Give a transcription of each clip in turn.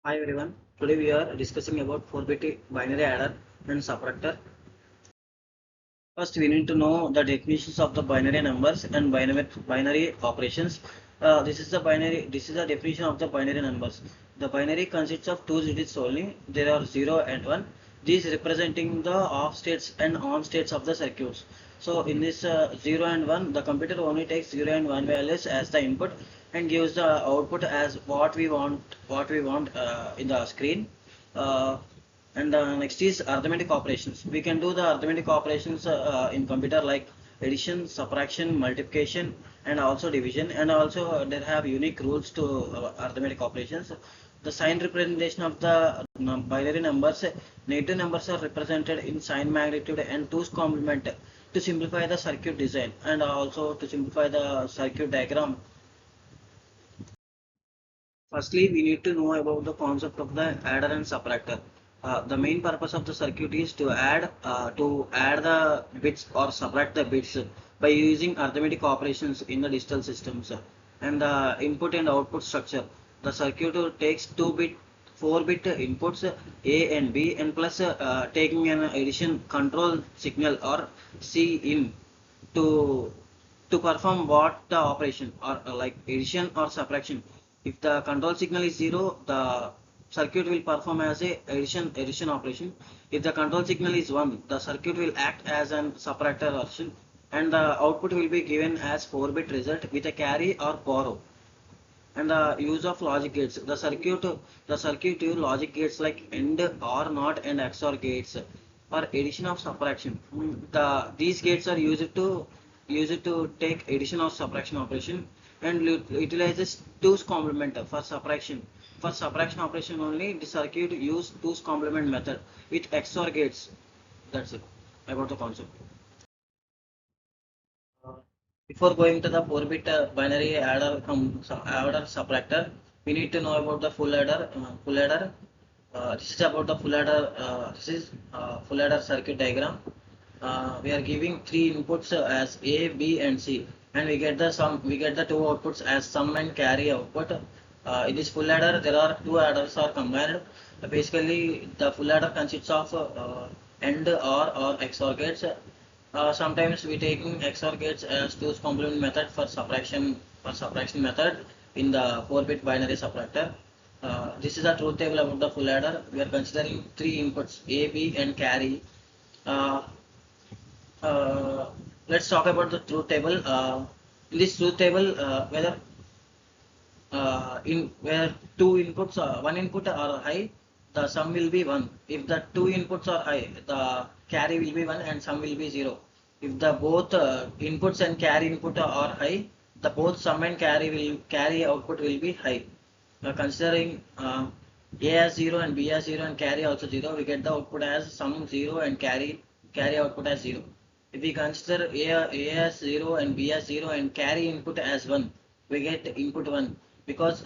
Hi everyone. Today we are discussing about 4-bit binary adder and subtractor. First, we need to know the definitions of the binary numbers and binary operations. This is the definition of the binary numbers. The binary consists of two digits only. There are 0 and 1. These representing the off states and on states of the circuits. So in this 0 and 1, the computer only takes 0 and 1 values as the input and gives the output as what we want in the screen. Uh, and next is arithmetic operations. We can do the arithmetic operations in computer like addition, subtraction, multiplication, and also division. And also there have unique rules to arithmetic operations. The sign representation of the binary numbers, negative numbers are represented in sign magnitude and 2's complement to simplify the circuit design and also to simplify the circuit diagram. Firstly, we need to know about the concept of the adder and subtractor. The main purpose of the circuit is to add the bits or subtract the bits by using arithmetic operations in the digital systems. And the input and output structure. The circuit takes 4-bit inputs A and B and plus taking an addition control signal or C in to to perform what the operation or like addition or subtraction. If the control signal is 0, the circuit will perform as a addition operation. If the control signal is 1, the circuit will act as an subtractor version and the output will be given as 4-bit result with a carry or borrow. And the use of logic gates. The circuit use logic gates like AND or NOT and XOR gates for addition of subtraction. These gates are used to take addition or subtraction operation and utilizes 2's complement for subtraction. For subtraction operation only, the circuit use 2's complement method with XOR gates. That's it about the concept. Uh, Before going to the 4-bit binary adder subtractor, we need to know about the full adder. This is about the full adder. This is full adder circuit diagram. We are giving three inputs as A, B, and C, and we get the sum. We get the two outputs as sum and carry output. In this full adder, there are two adders are combined. Basically, the full adder consists of AND or XOR gates. Sometimes we taking XOR gates as 2's complement method for subtraction method in the 4-bit binary subtractor. This is a truth table about the full adder. We are considering three inputs A, B, and carry. Uh, uh, let's talk about the truth table. In this truth table, in where two inputs, one input are high, the sum will be 1. If the two inputs are high, the carry will be 1 and sum will be 0. If the both inputs and carry input are high, the both sum and carry output will be high. Considering A as 0 and B as 0 and carry also 0, we get the output as sum 0 and carry output as 0. If we consider A as 0 and B as 0 and carry input as 1, we get input 1 because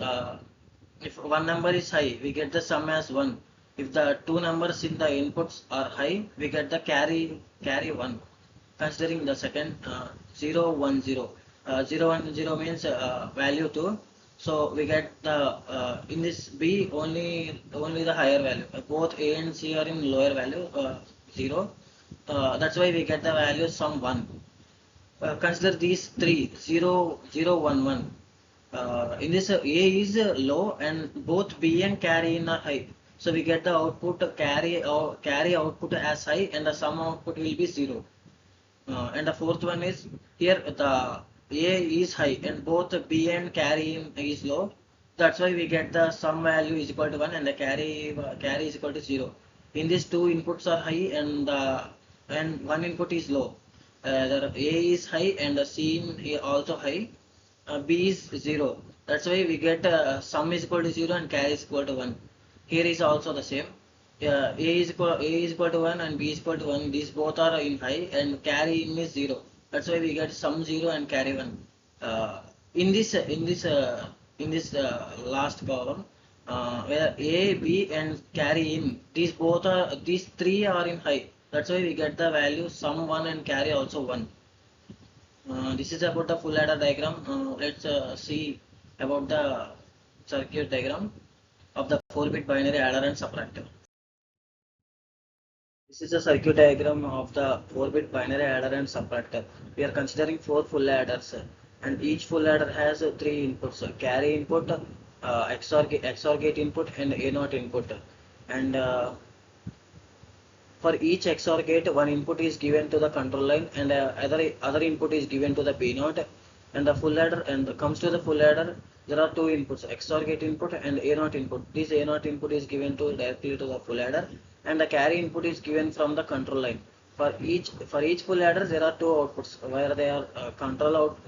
if one number is high, we get the sum as 1. If the two numbers in the inputs are high, we get the carry 1. Considering the second 0 1 0. 0 1 0 means value 2. So we get the in this B only the higher value. Both A and C are in lower value 0. That's why we get the value sum 1. Consider these three 0 0 1 1. In this A is low and both B and carry in are high. So we get the output carry output as high and the sum output will be 0. And the fourth one is here the A is high and both B and carry is low. That's why we get the sum value is equal to 1 and the carry is equal to 0. In these two inputs are high and one input is low. The A is high and the C is also high. B is 0. That's why we get sum is equal to 0 and carry is equal to 1. Here is also the same. A is equal to 1 and B is equal to 1. These both are in high and carry in is 0. That's why we get sum 0 and carry 1. In this last column, where A, B and carry in, these three are in high. That's why we get the value sum 1 and carry also 1. This is about the full adder diagram. Let's see about the circuit diagram. of the 4-bit binary adder and subtractor. This is a circuit diagram of the 4-bit binary adder and subtractor. We are considering 4 full adders, and each full adder has 3 inputs: carry input, XOR gate input, and A0 input. And for each XOR gate, one input is given to the control line, and other input is given to the B0. And the full adder, and comes to the full adder, there are 2 inputs: XOR gate input and A0 input. This A0 input is given to directly to the full adder, and the carry input is given from the control line. For each full adder, there are 2 outputs where they are control out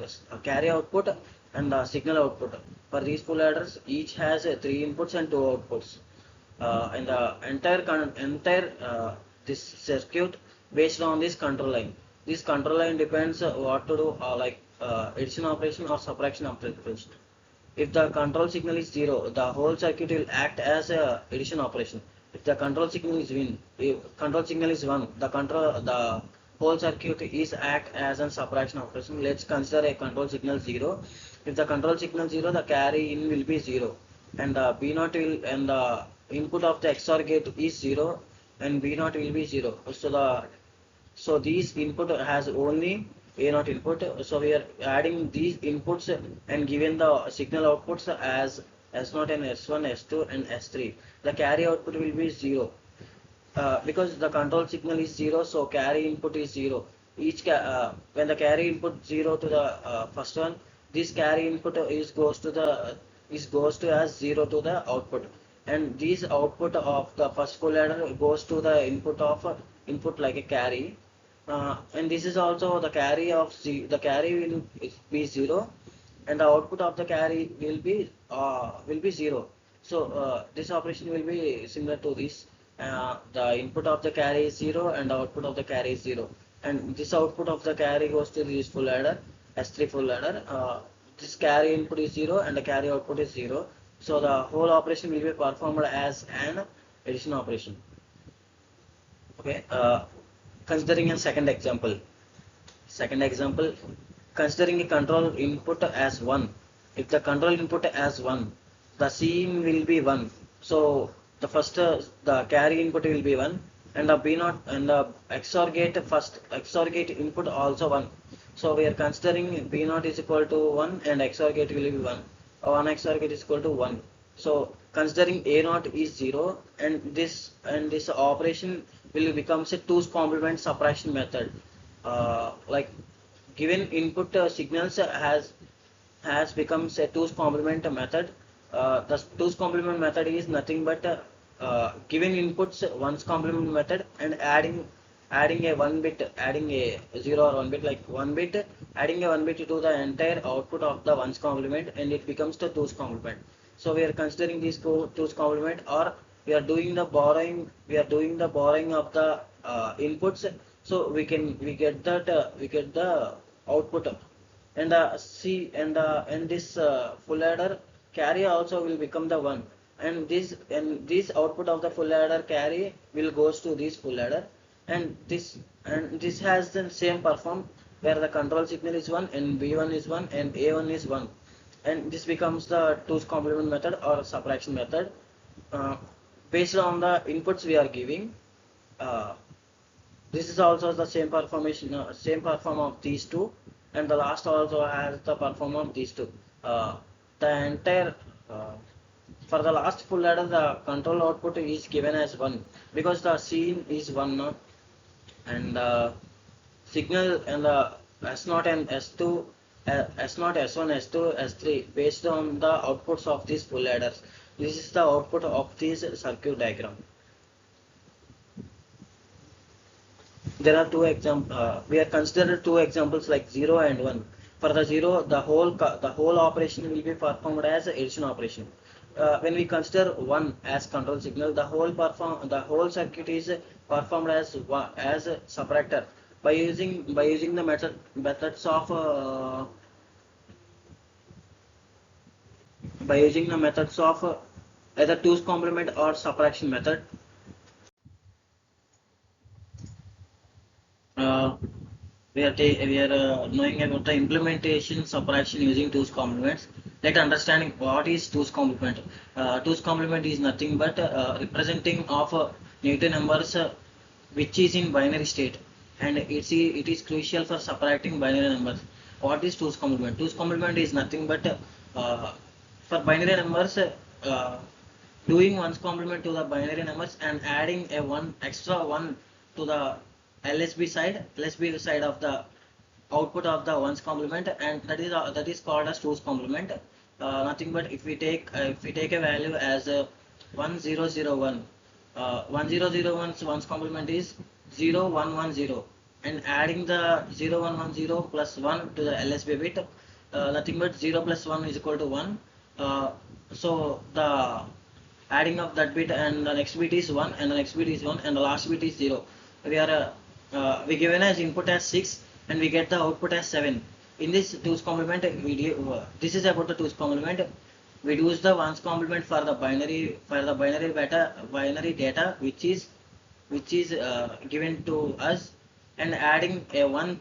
carry output and signal output. For these full adders, each has 3 inputs and 2 outputs. And the entire this circuit based on this control line. This control line depends what to do, like addition operation or subtraction operation. If the control signal is 0, the whole circuit will act as a addition operation. If the control signal is 1, the whole circuit is act as a subtraction operation. Let's consider a control signal 0. If the control signal 0, the carry in will be 0, and the B0 will, and the input of the XOR gate is 0, and B0 will be 0. So these input has only A0 input. So we are adding these inputs and given the signal outputs as S0 and S1, S2 and S3. The carry output will be 0. Because the control signal is 0, so carry input is 0. When the carry input 0 to the first one, this carry input goes to as 0 to the output, and this output of the first full adder goes to the input like a carry, and this is also the carry the carry will be 0, and the output of the carry will be 0. So this operation will be similar to this. The input of the carry is 0 and the output of the carry is 0, and this output of the carry goes to this full adder, S3 full adder. This carry input is 0 and the carry output is 0. So the whole operation will be performed as an addition operation. Okay. Considering a second example. Considering a control input as 1. If the control input as 1, the Cin will be 1. So the carry input will be 1, and the B0 and the XOR gate input also 1. So we are considering B0 is equal to 1 and XOR gate will be 1. 1 XOR gate is equal to 1. So considering A0 is 0, and this operation will becomes a 2's complement subtraction method. Like given input signals has becomes a 2's complement method. The 2's complement method is nothing but given inputs 1's complement method, and adding a 1 bit, adding a 0 or 1 bit, like 1 bit, adding a 1 bit to the entire output of the 1's complement, and it becomes the 2's complement. So we are considering this 2's complement, or we are doing the borrowing of the inputs, so we get the output, and this full adder carry also will become the 1, and this output of the full adder carry will goes to this full adder, and this has the same perform, where the control signal is 1 and B1 is 1 and A1 is 1, and this becomes the 2's complement method or subtraction method. Based on the inputs we are giving, this is also the same perform of these two, and the last also has the perform of these two. The entire For the last full adder, the control output is given as 1, because the Cin is 1 now, and the signal and the S0 and S2, S0, S1, S2, S3 based on the outputs of these full adders. This is the output of this circuit diagram. There are we have considered 2 examples like 0 and 1. For the 0, the whole operation will be performed as addition operation. When we consider 1 as control signal, the whole circuit is performed as a subtractor by using the methods of either 2's complement or subtraction method. we are knowing about the implementation subtraction using 2's complements. Let understanding what is 2's complement. 2's complement is nothing but representing of negative numbers which is in binary state, and it is crucial for subtracting binary numbers. What is 2's complement? 2's complement is nothing but for binary numbers, doing 1's complement to the binary numbers and adding a one extra one to the LSB side of the output of the 1's complement, and that is called as 2's complement. Nothing but if we take a value as 1001, 1001's 1's complement is 0110, and adding the 0110 plus 1 to the LSB bit, nothing but 0 plus 1 is equal to 1. So the adding of that bit and the next bit is 1 and the next bit is 1 and the last bit is 0. We given as input as 6 and we get the output as 7. In this 2's complement, this is about the 2's complement. We use the 1's complement for the binary data which is given to us, and adding a one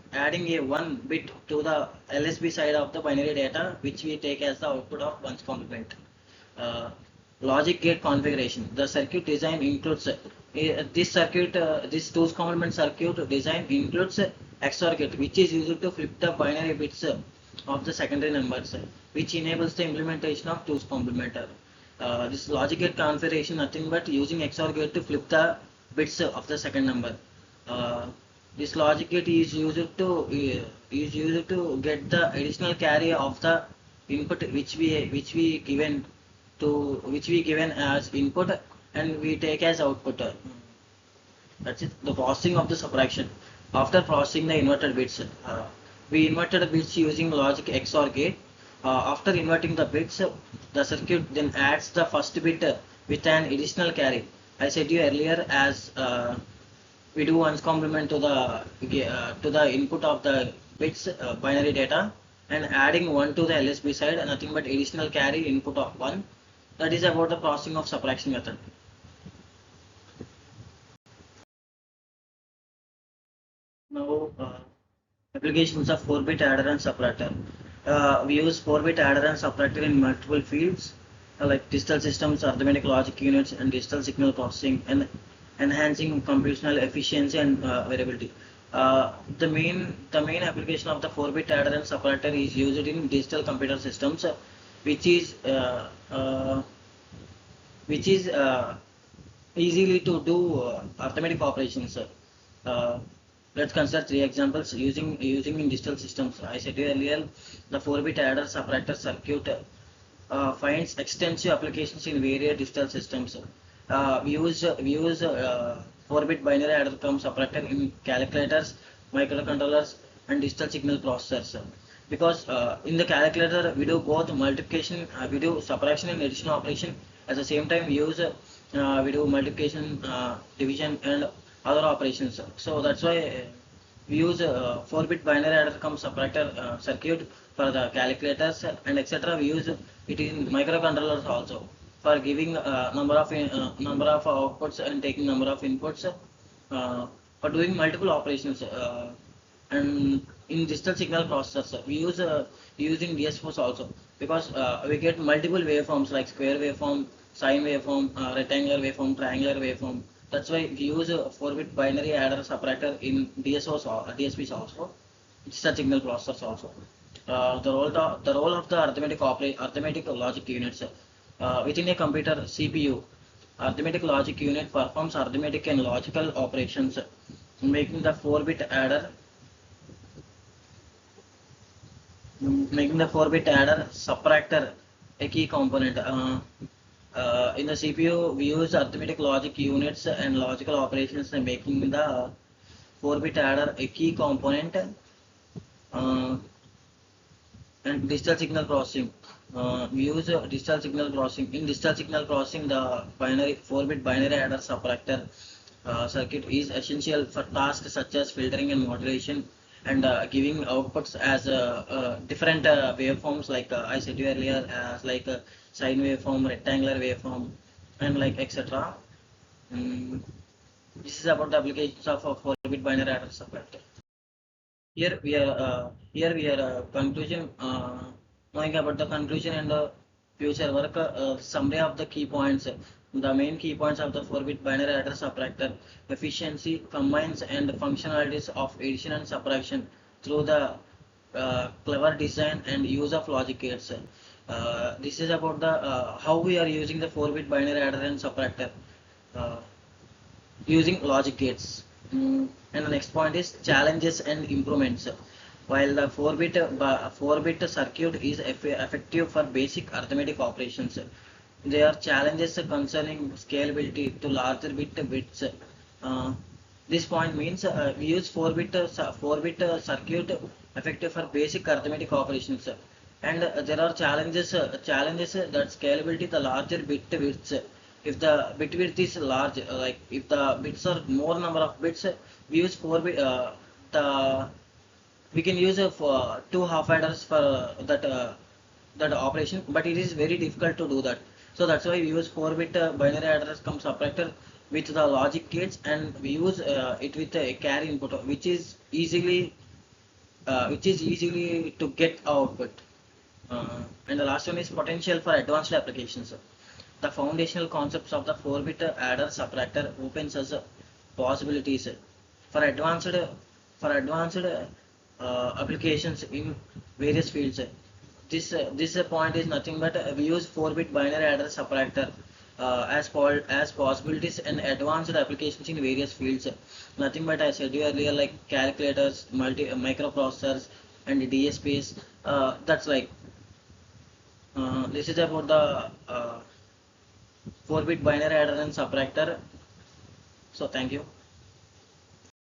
bit to the LSB side of the binary data which we take as the output of 1's complement. Logic gate configuration. The circuit design includes this 2's complement circuit design includes XOR gate, which is used to flip the binary bits of the secondary numbers, which enables the implementation of 2's complement. This logic gate configuration nothing but using XOR gate to flip the bits of the second number. This logic gate is used to get the additional carry of the input which we given as input and we take as output. That's it. The processing of the subtraction. After processing the inverted bits, we inverted the bits using logic XOR gate. After inverting the bits, the circuit then adds the first bit with an additional carry. I said to you earlier, as we do 1's complement to the input of the bits binary data and adding 1 to the LSB side, nothing but additional carry input of 1. That is about the processing of subtraction method. Now, applications of 4-bit adder and subtractor. We use 4-bit adder and subtractor in multiple fields like digital systems, arithmetic logic units, and digital signal processing, and enhancing computational efficiency and variability. The main application of the 4-bit adder and subtractor is used in digital computer systems, which is easily to do arithmetic operations. Let's consider 3 examples using in digital systems. I said earlier, the 4-bit adder subtractor circuit finds extensive applications in various digital systems. We use 4-bit binary adder cum subtractor in calculators, microcontrollers, and digital signal processors. Because in the calculator we do both multiplication, we do subtraction and addition operation. At the same time, we do multiplication, division, and other operations. So that's why we use 4-bit binary adder cum subtractor circuit for the calculators and etc. We use it in microcontrollers also for giving number of outputs and taking number of inputs, for doing multiple operations. And in digital signal processors, we use using DSOs also, because we get multiple waveforms like square waveform, sine waveform, rectangular waveform, triangular waveform. That's why we use a 4-bit binary adder subtractor in DSOs or DSPs also, digital signal processors also. The role of the arithmetic logic units within a computer CPU. Arithmetic logic unit performs arithmetic and logical operations, making the 4-bit adder subtractor a key component. In the CPU, we use arithmetic logic units and logical operations, making the 4-bit adder a key component. And digital signal processing. We use digital signal processing. In digital signal processing, the 4-bit binary adder subtractor circuit is essential for tasks such as filtering and modulation, and giving outputs as different waveforms, like I said earlier, as like sine waveform, rectangular waveform, and like etc. This is about the applications of a 4-bit binary adder subtractor. Here we are conclusion, knowing about the conclusion and the future work, summary of the key points. The main key points of the 4-bit binary adder subtractor: efficiency, combines and functionalities of addition and subtraction through the clever design and use of logic gates. This is about the how we are using the 4-bit binary adder and subtractor. Uh, Using logic gates. And the next point is challenges and improvements. While the 4-bit circuit is effective for basic arithmetic operations, there are challenges concerning scalability to larger bits. Uh, this point means we use 4-bit circuit effective for basic arithmetic operations, and there are challenges that scalability the larger bit widths. If the bit width is large, like if the bits are more number of bits, we use 4 bit. The We can use for two half adders for that operation, but it is very difficult to do that. So that's why we use 4-bit binary address come subtractor with the logic gates, and we use it with a carry input, which is easily to get output. And the last one is potential for advanced applications. The foundational concepts of the 4-bit adder subtractor opens us possibilities for advanced applications in various fields. This point is nothing but we use 4-bit binary adder subtractor as possibilities and advanced applications in various fields. Nothing but I said you earlier, like calculators, microprocessors, and DSPs. That's like this is about the 4-bit binary adder and subtractor. So thank you.